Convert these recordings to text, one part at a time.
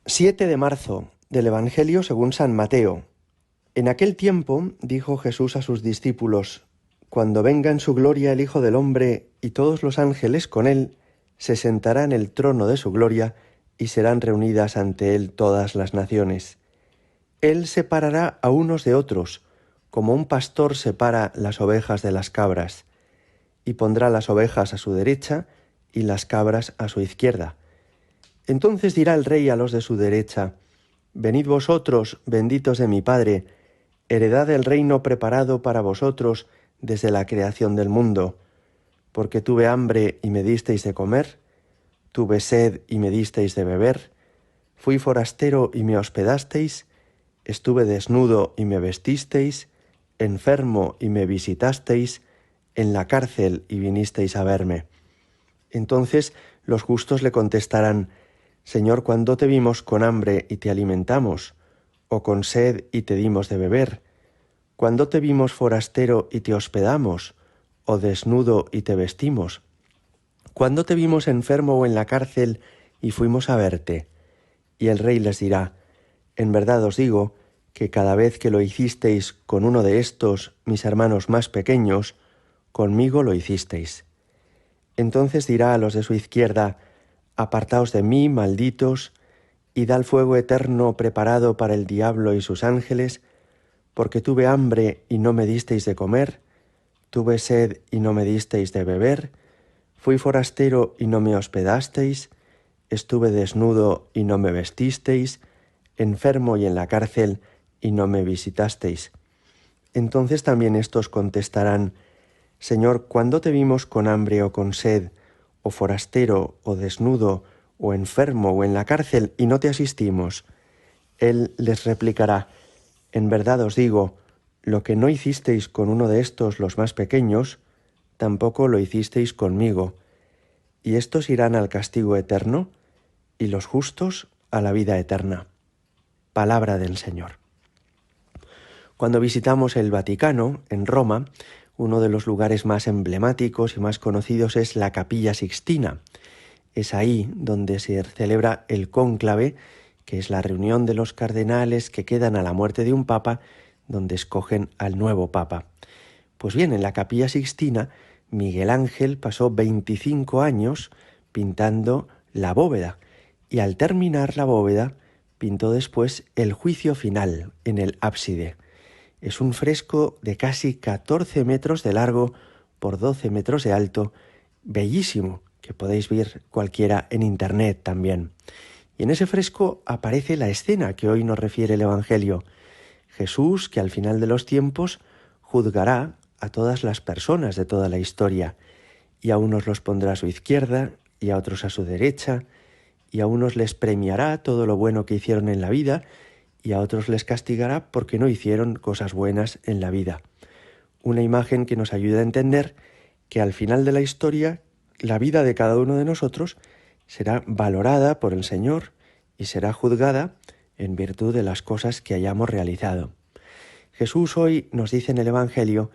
7 de marzo del Evangelio según San Mateo. En aquel tiempo dijo Jesús a sus discípulos: Cuando venga en su gloria el Hijo del Hombre y todos los ángeles con él, se sentará en el trono de su gloria y serán reunidas ante él todas las naciones. Él separará a unos de otros, como un pastor separa las ovejas de las cabras, y pondrá las ovejas a su derecha y las cabras a su izquierda. Entonces dirá el rey a los de su derecha: Venid vosotros, benditos de mi Padre, heredad el reino preparado para vosotros desde la creación del mundo. Porque tuve hambre y me disteis de comer, tuve sed y me disteis de beber, fui forastero y me hospedasteis, estuve desnudo y me vestisteis, enfermo y me visitasteis, en la cárcel y vinisteis a verme. Entonces los justos le contestarán: Señor, ¿cuándo te vimos con hambre y te alimentamos, o con sed y te dimos de beber? ¿Cuándo te vimos forastero y te hospedamos, o desnudo y te vestimos? ¿Cuándo te vimos enfermo o en la cárcel y fuimos a verte? Y el rey les dirá: En verdad os digo que cada vez que lo hicisteis con uno de estos, mis hermanos más pequeños, conmigo lo hicisteis. Entonces dirá a los de su izquierda: Apartaos de mí, malditos, id al fuego eterno preparado para el diablo y sus ángeles, porque tuve hambre y no me disteis de comer, tuve sed y no me disteis de beber, fui forastero y no me hospedasteis, estuve desnudo y no me vestisteis, enfermo y en la cárcel y no me visitasteis. Entonces también estos contestarán: Señor, ¿cuándo te vimos con hambre o con sed, o forastero, o desnudo, o enfermo, o en la cárcel, y no te asistimos? Él les replicará: En verdad os digo, lo que no hicisteis con uno de estos, los más pequeños, tampoco lo hicisteis conmigo. Y estos irán al castigo eterno, y los justos a la vida eterna. Palabra del Señor. Cuando visitamos el Vaticano, en Roma, uno de los lugares más emblemáticos y más conocidos es la Capilla Sixtina. Es ahí donde se celebra el cónclave, que es la reunión de los cardenales que quedan a la muerte de un papa, donde escogen al nuevo papa. Pues bien, en la Capilla Sixtina, Miguel Ángel pasó 25 años pintando la bóveda, y al terminar la bóveda, pintó después el juicio final en el ábside. Es un fresco de casi 14 metros de largo por 12 metros de alto, bellísimo, que podéis ver cualquiera en internet también. Y en ese fresco aparece la escena que hoy nos refiere el Evangelio. Jesús, que al final de los tiempos juzgará a todas las personas de toda la historia, y a unos los pondrá a su izquierda, y a otros a su derecha, y a unos les premiará todo lo bueno que hicieron en la vida, y a otros les castigará porque no hicieron cosas buenas en la vida. Una imagen que nos ayuda a entender que al final de la historia, la vida de cada uno de nosotros será valorada por el Señor y será juzgada en virtud de las cosas que hayamos realizado. Jesús hoy nos dice en el Evangelio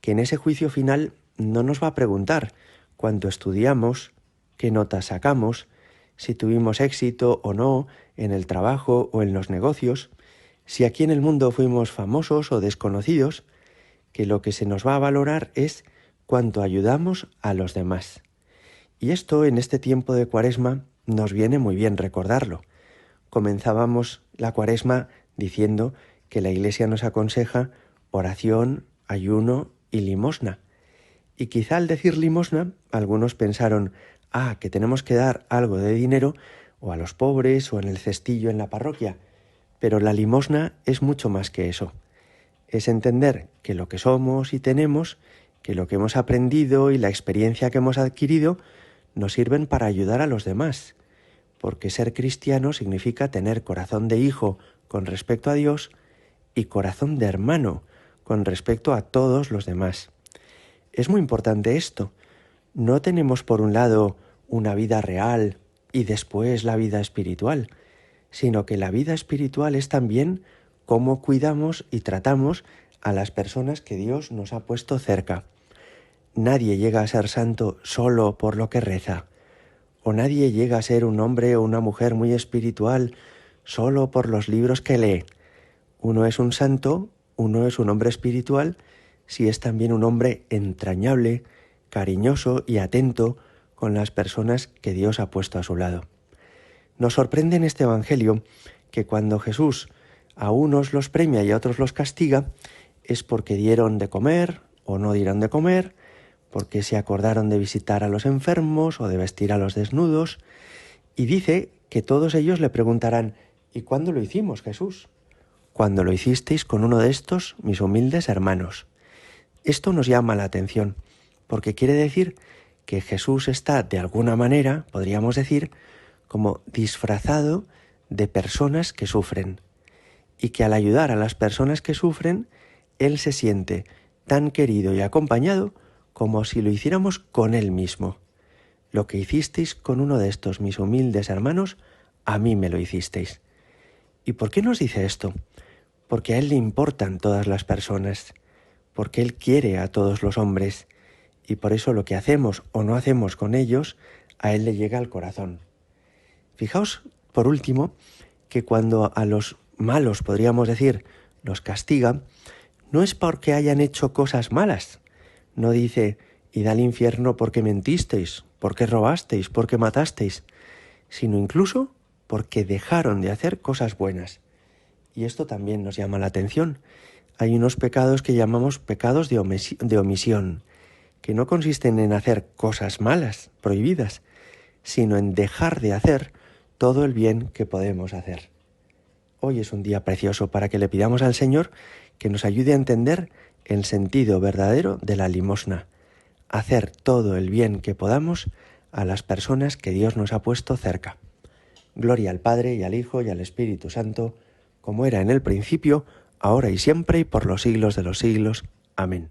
que en ese juicio final no nos va a preguntar cuánto estudiamos, qué notas sacamos, si tuvimos éxito o no en el trabajo o en los negocios, si aquí en el mundo fuimos famosos o desconocidos, que lo que se nos va a valorar es cuánto ayudamos a los demás. Y esto en este tiempo de Cuaresma nos viene muy bien recordarlo. Comenzábamos la Cuaresma diciendo que la Iglesia nos aconseja oración, ayuno y limosna. Y quizá al decir limosna, algunos pensaron: que tenemos que dar algo de dinero o a los pobres o en el cestillo en la parroquia. Pero la limosna es mucho más que eso. Es entender que lo que somos y tenemos, que lo que hemos aprendido y la experiencia que hemos adquirido nos sirven para ayudar a los demás. Porque ser cristiano significa tener corazón de hijo con respecto a Dios y corazón de hermano con respecto a todos los demás. Es muy importante esto. No tenemos por un lado una vida real y después la vida espiritual, sino que la vida espiritual es también cómo cuidamos y tratamos a las personas que Dios nos ha puesto cerca. Nadie llega a ser santo solo por lo que reza, o nadie llega a ser un hombre o una mujer muy espiritual solo por los libros que lee. Uno es un santo, uno es un hombre espiritual, si es también un hombre entrañable, cariñoso y atento con las personas que Dios ha puesto a su lado. Nos sorprende en este Evangelio que cuando Jesús a unos los premia y a otros los castiga, es porque dieron de comer o no dieron de comer, porque se acordaron de visitar a los enfermos o de vestir a los desnudos, y dice que todos ellos le preguntarán: ¿y cuándo lo hicimos, Jesús? Cuando lo hicisteis con uno de estos, mis humildes hermanos. Esto nos llama la atención, porque quiere decir que Jesús está, de alguna manera, podríamos decir, como disfrazado de personas que sufren, y que al ayudar a las personas que sufren, Él se siente tan querido y acompañado como si lo hiciéramos con Él mismo. Lo que hicisteis con uno de estos mis humildes hermanos, a mí me lo hicisteis. ¿Y por qué nos dice esto? Porque a Él le importan todas las personas, porque Él quiere a todos los hombres, y por eso lo que hacemos o no hacemos con ellos, a Él le llega al corazón. Fijaos, por último, que cuando a los malos, podríamos decir, los castiga, no es porque hayan hecho cosas malas. No dice: id al infierno porque mentisteis, porque robasteis, porque matasteis, sino incluso porque dejaron de hacer cosas buenas. Y esto también nos llama la atención. Hay unos pecados que llamamos pecados de omisión, que no consisten en hacer cosas malas, prohibidas, sino en dejar de hacer todo el bien que podemos hacer. Hoy es un día precioso para que le pidamos al Señor que nos ayude a entender el sentido verdadero de la limosna, hacer todo el bien que podamos a las personas que Dios nos ha puesto cerca. Gloria al Padre, y al Hijo, y al Espíritu Santo, como era en el principio, ahora y siempre, y por los siglos de los siglos. Amén.